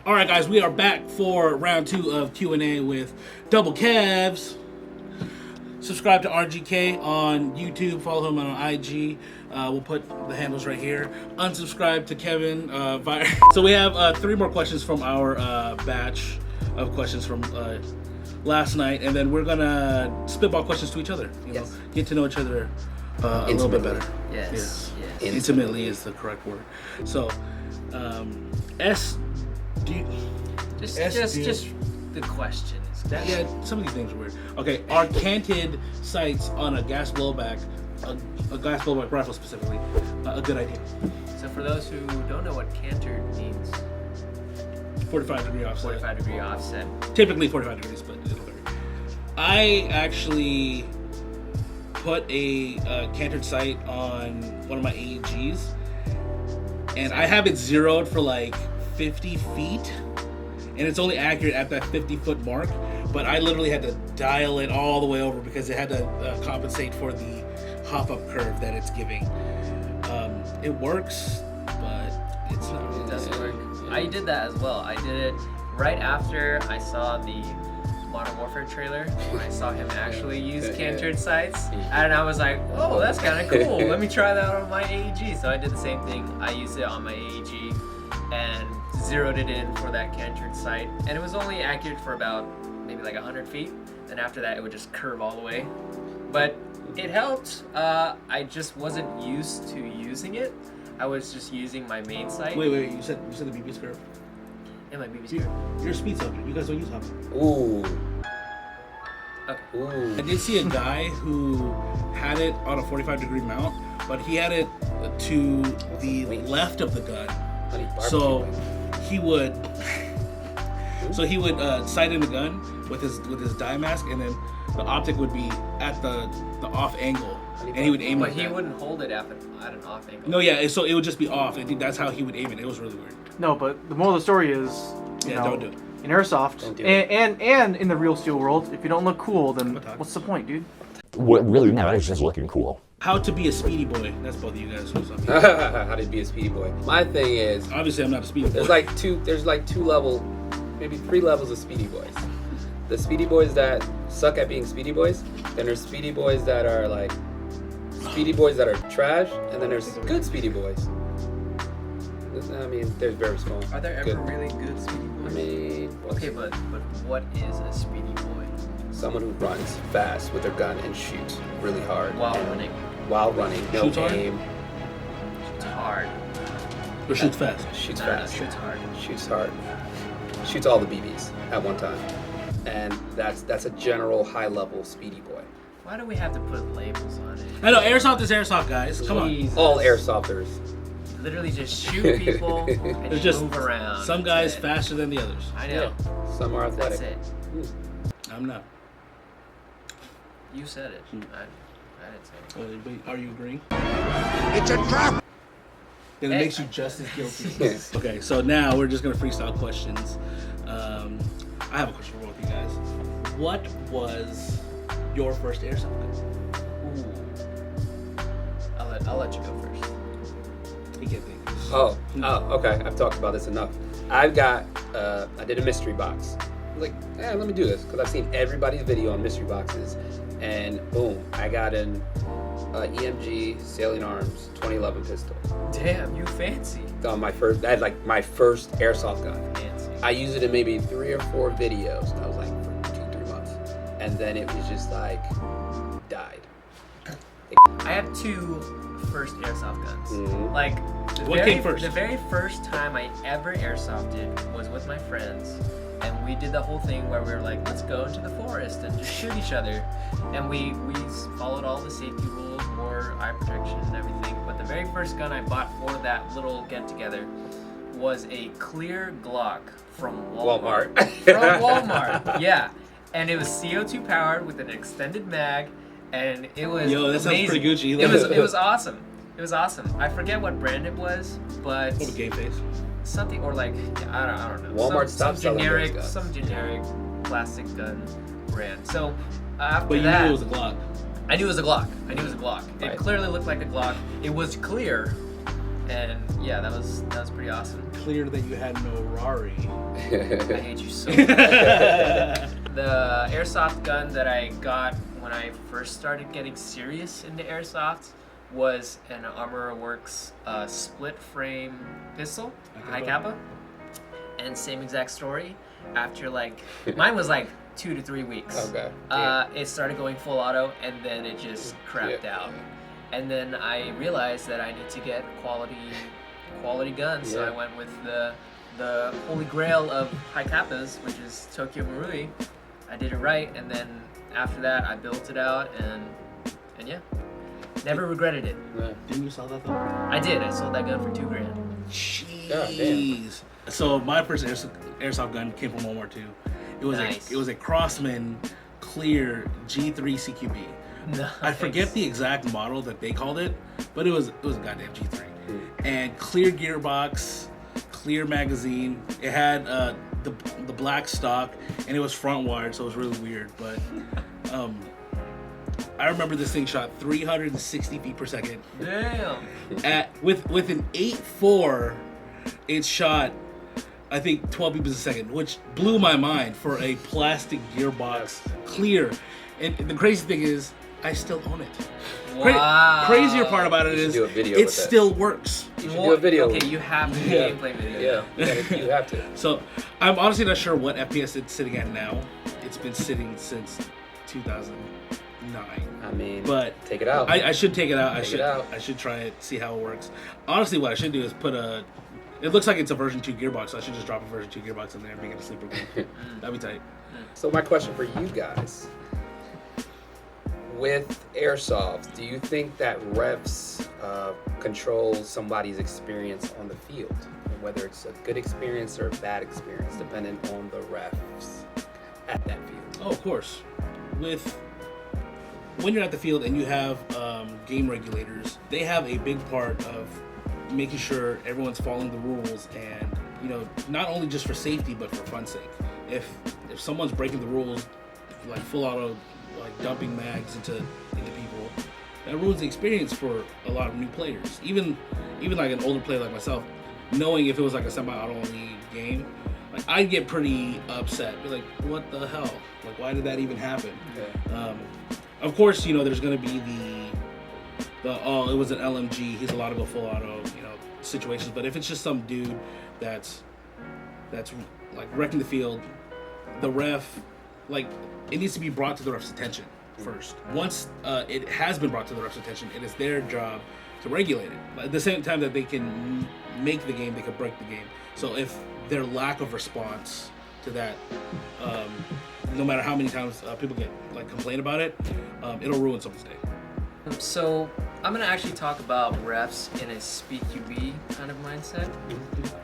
All right, guys, we are back for round 2 of Q&A with Double Kevs. Subscribe to RGK on YouTube. Follow him on IG. We'll put the handles right here. Unsubscribe to Kevin. So we have 3 more questions from our batch of questions from last night, and then we're gonna spitball questions to each other. You know, get to know each other a little bit better. Yes. Intimately is the correct word. So, just the question is some of these things are weird. Okay, are canted sights on a gas blowback, a gas blowback rifle specifically, a good idea? So for those who don't know what cantered means, 45-degree offset. 45-degree offset. Typically 45 degrees, but it'll vary. I actually put a cantered sight on one of my AEGs, and I have it zeroed for like 50 feet, and it's only accurate at that 50-foot mark, but I literally had to dial it all the way over because it had to compensate for the HopUp curve that it's giving. It works, but it's not really. It doesn't work. I did that as well. I did it right after I saw the Modern Warfare trailer, when I saw him actually use cantered sights, and I was like, oh, that's kind of cool. Let me try that on my AEG. So I did the same thing. I used it on my AEG and zeroed it in for that cantered sight, and it was only accurate for about maybe like 100 feet. And after that, it would just curve all the way. But it helped. I just wasn't used to using it. I was just using my main sight. Wait, you said the BB's curve? Yeah, my BB's curve. You're a speed subject. You guys don't use HopUp. Ooh. Okay. Ooh. I did see a guy who had it on a 45-degree mount, but he had it to the left of the gun. So he would sight in the gun with his dye mask, and then the optic would be at the off angle, and he would aim. But he wouldn't hold it at an off angle. No, yeah. So it would just be off. I think that's how he would aim it. It was really weird. No, but the moral of the story is, don't do it. In Airsoft, and in the real steel world, if you don't look cool, then what's the point, dude? What really matters is just looking cool. How to be a speedy boy. That's both of you guys. How to be a speedy boy. My thing is, obviously I'm not a speedy boy. There's like two levels, maybe 3 levels of speedy boys. The speedy boys that suck at being speedy boys, then there's speedy boys that are like speedy boys that are trash, and then there's good speedy boys. I mean, they're very small. Are there ever really good speedy boys? I mean, okay, but what is a speedy boy? Someone who runs fast with their gun and shoots really hard. While running, no shoots aim. Shoots hard. Or shoots fast. Shoots fast. Shoots hard. Shoots hard. Shoots all the BBs at one time. And that's a general high-level speedy boy. Why do we have to put labels on it? I know, Airsoft is Airsoft, guys. Come on. All Airsofters. Literally just shoot people and just move around. Some guys faster than the others. I know. Yeah. Some are athletic. That's it. I'm not. You said it. I didn't say it. Are you agreeing? It's a trap! Then it makes you just as guilty. Okay, so now we're just going to freestyle questions. I have a question for both of you guys. What was your first Airsoft gun? Ooh. I'll let you go first. You can't think. Oh, okay. I've talked about this enough. I did a mystery box. I was like, let me do this, because I've seen everybody's video on mystery boxes, and boom, I got an EMG Sailing Arms 2011 pistol. Damn, you fancy. I had like my first Airsoft gun. Fancy. I used it in maybe 3 or 4 videos. That was like for 2-3 months, and then it was just like died. I have 2 first Airsoft guns. Mm-hmm. Like What came first? The very first time I ever Airsofted was with my friends, and we did the whole thing where we were like, let's go into the forest and just shoot each other. And we followed all the safety rules, wore eye protection and everything. But the very first gun I bought for that little get-together was a clear Glock from Walmart. From Walmart, yeah. And it was CO2 powered with an extended mag, and it was that sounds pretty Gucci. It was awesome. It was awesome. I forget what brand it was, but Game Face. something, or like, I don't know. Walmart stopped selling those guns. Some generic plastic gun brand. So after But you that, knew it was a Glock. I knew it was a Glock. Right. It clearly looked like a Glock. It was clear, And yeah, that was pretty awesome. Clear that you had no Rari. I hate you so much. The airsoft gun that I got when I first started getting serious into airsoft was an Armor Works split frame pistol, high kappa. And same exact story. After mine was 2 to 3 weeks. Okay. It started going full auto, and then it just crapped out. And then I realized that I need to get quality guns, so I went with the holy grail of high kappas, which is Tokyo Marui. I did it right, and then after that I built it out, and yeah, never regretted it. Yeah. Didn't you sell that though? I did. I sold that gun for $2,000. Jeez. So my first airsoft gun came from World War II. It was a Crossman clear G3 CQB. Nice. I forget the exact model that they called it, but it was a goddamn G3. And clear gearbox, clear magazine. It had the black stock, and it was front wired, so it was really weird. But I remember this thing shot 360 feet per second. Damn. With an 8.4, it shot, I think, 12 beats a second, which blew my mind for a plastic gearbox, clear. And the crazy thing is, I still own it. Wow. Crazier part about it You should is, do a video it with that. still works. You should do a video. Okay, you have to do a gameplay video. Yeah, you have to. So I'm honestly not sure what FPS it's sitting at now. It's been sitting since 2009. I mean, But take it out. I should take it out. Take it out. I should try it, see how it works. Honestly, what I should do is put a. It looks like it's a version 2 gearbox, so I should just drop a version 2 gearbox in there and make it a sleeper game. That'd be tight. So my question for you guys, with airsoft, do you think that refs control somebody's experience on the field? And whether it's a good experience or a bad experience, depending on the refs at that field? Oh, of course. When you're at the field and you have game regulators, they have a big part of making sure everyone's following the rules, and not only just for safety but for fun's sake. If someone's breaking the rules, like full auto, like dumping mags into people, that ruins the experience for a lot of new players. Even like an older player like myself, knowing if it was like a semi-auto only game, like I'd get pretty upset. Be like, what the hell? Like, why did that even happen? Yeah. Of course, there's gonna be the it was an LMG, he's allowed to go full auto, situations. But if it's just some dude that's like wrecking the field, the ref, like, it needs to be brought to the ref's attention first. Once it has been brought to the ref's attention, it is their job to regulate it. At the same time that they can make the game, they can break the game. So if their lack of response to that, no matter how many times people get complain about it, it'll ruin someone's day. So I'm gonna actually talk about refs in a SpeedQB kind of mindset.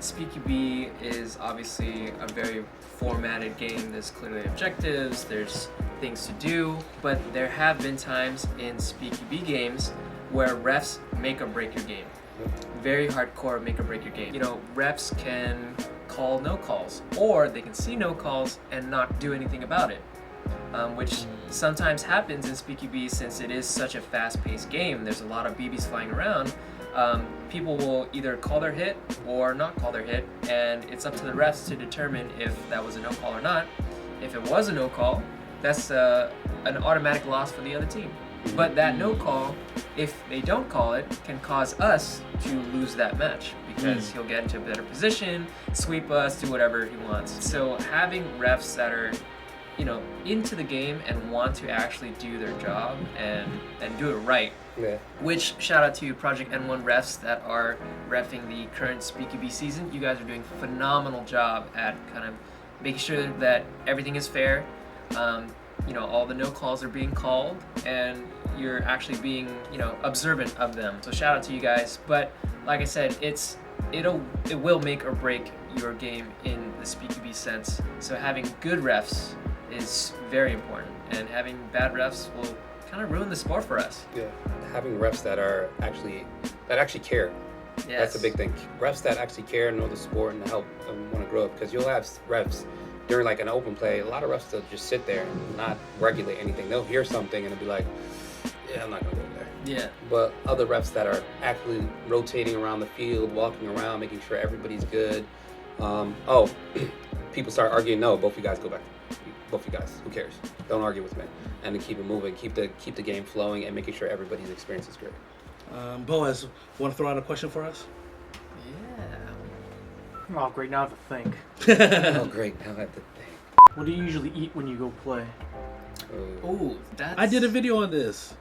SpeedQB is obviously a very formatted game. There's clearly objectives, there's things to do, but there have been times in SpeedQB games where refs make or break your game. Very hardcore make or break your game. Refs can call no calls, or they can see no calls and not do anything about it. Which sometimes happens in SpeedQB since it is such a fast-paced game. There's a lot of BBs flying around. People will either call their hit or not call their hit, and it's up to the refs to determine if that was a no call or not. If it was a no call, that's an automatic loss for the other team. But that no call, if they don't call it, can cause us to lose that match because he'll get into a better position, sweep us, do whatever he wants. So having refs that are into the game and want to actually do their job and do it right. Yeah. Which, shout out to Project N1 refs that are reffing the current SpeedQB season. You guys are doing a phenomenal job at kind of making sure that everything is fair. All the no calls are being called, and you're actually being, observant of them. So shout out to you guys. But like I said, it will make or break your game in the SpeedQB sense. So having good refs is very important, and having bad refs will kind of ruin the sport for us. Yeah, having refs that actually care. Yes. That's a big thing. Refs that actually care and know the sport and help and want to grow up. Because you'll have refs during an open play. A lot of refs will just sit there and not regulate anything. They'll hear something and they'll be like, "Yeah, I'm not gonna go there." Yeah. but other refs that are actually rotating around the field, walking around, making sure everybody's good. People start arguing. No, both you guys go back. Both you guys. Who cares? Don't argue with me. And to keep it moving, keep the game flowing, and making sure everybody's experience is great. Boaz, want to throw out a question for us? Yeah. Oh, great. Now I have to think. Oh, great. Now I have to think. What do you usually eat when you go play? Ooh, that's... I did a video on this.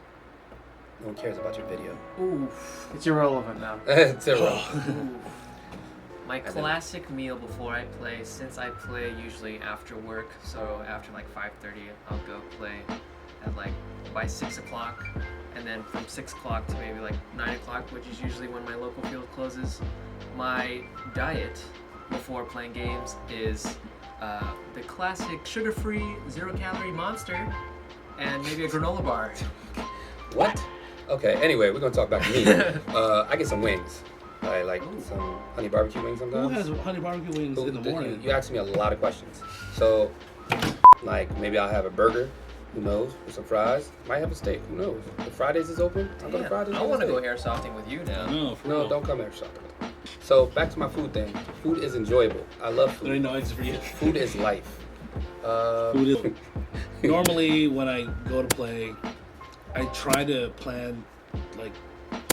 No one cares about your video. Ooh. It's irrelevant now. It's irrelevant. My classic meal before I play, since I play usually after work, so after like 5:30, I'll go play at like by 6 o'clock, and then from 6 o'clock to maybe like 9 o'clock, which is usually when my local field closes. My diet before playing games is the classic sugar-free, zero-calorie Monster, and maybe a granola bar. What? Okay, anyway, we're going to talk back to me. I get some wings. I like some honey barbecue wings sometimes. Who has honey barbecue wings in the morning? You asked me a lot of questions. So, like, maybe I'll have a burger. Who knows? With some fries. Might have a steak. Who knows? If Fridays is open, I'll go to Fridays. I want to go airsofting with you now. No, for No, real. don't come airsofting. So, back to my food thing. Food is enjoyable. I love There ain't food. no eggs for you. Food is life. Food is... Normally, when I go to play, I try to plan, like,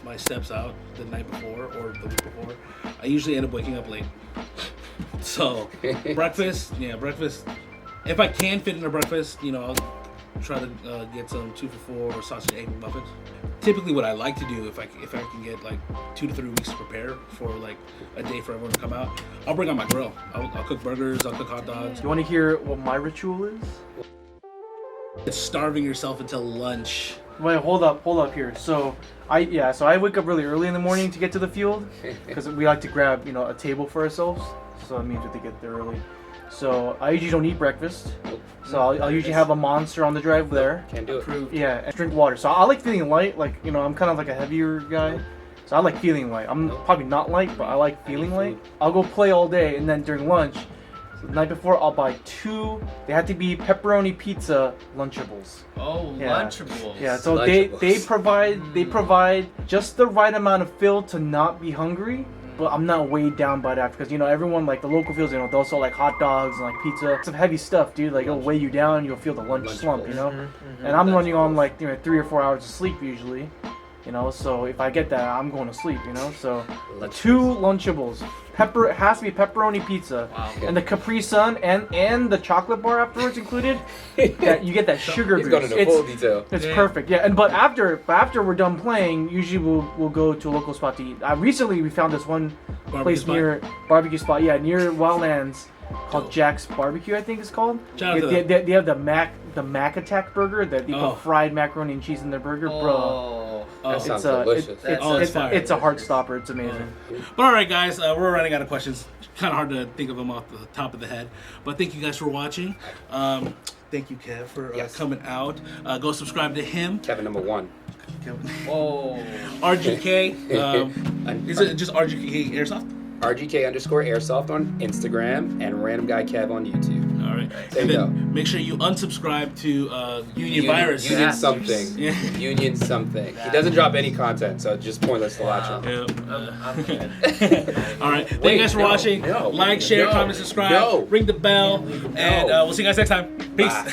my steps out the night before or the week before. I usually end up waking up late. So, breakfast. If I can fit in a breakfast, I'll try to get some 2 for $4 or sausage egg muffins. Typically, what I like to do, if I can get like 2 to 3 weeks to prepare for like a day for everyone to come out, I'll bring out my grill. I'll cook burgers. I'll cook hot dogs. You want to hear what my ritual is? It's starving yourself until lunch. Wait, hold up here. So I wake up really early in the morning to get to the field because we like to grab a table for ourselves. So that means we have to get there early. So I usually don't eat breakfast. So I'll usually have a Monster on the drive there. Can't do it. Yeah, and drink water. So I like feeling light. Like I'm kind of like a heavier guy. So I like feeling light. I'm probably not light, but I like feeling light. I'll go play all day, and then during lunch, so the night before, I'll buy 2. They have to be pepperoni pizza Lunchables. Oh, Yeah. Lunchables. Yeah, so Lunchables. they provide just the right amount of fill to not be hungry, but I'm not weighed down by that because everyone like the local fields, they'll sell like hot dogs and like pizza, some heavy stuff, dude. Like it'll weigh you down, you'll feel the lunch slump, And I'm running on like 3 or 4 hours of sleep usually, So if I get that, I'm going to sleep, So 2 Lunchables. It has to be pepperoni pizza. Wow. And the Capri Sun and the chocolate bar afterwards included. That you get that sugar He's boost. going into full detail. It's perfect, yeah. But after we're done playing, usually we'll go to a local spot to eat. Recently we found this one place near barbecue spot, near Wildlands, called Jack's Barbecue, I think it's called. They have the Mac Attack burger that they put fried macaroni and cheese in their burger, bro. That sounds delicious. It's a heart stopper. It's amazing. But all right, guys, we're running out of questions. Kind of hard to think of them off the top of the head. But thank you guys for watching. Thank you, Kev, for coming out. Go subscribe to him. Kevin number 1. Oh. RGK. Is it just RGK Airsoft? RGK_Airsoft on Instagram and RandomGuyKev on YouTube. All right. There And you then go. make sure you unsubscribe to Union.Virus. Union something. Yeah. Union something. He doesn't drop any content, so just pointless to watch him. I'm good. All right. Thank you guys for watching. Like, share, comment, subscribe. Ring the bell. And we'll see you guys next time. Peace. Bye.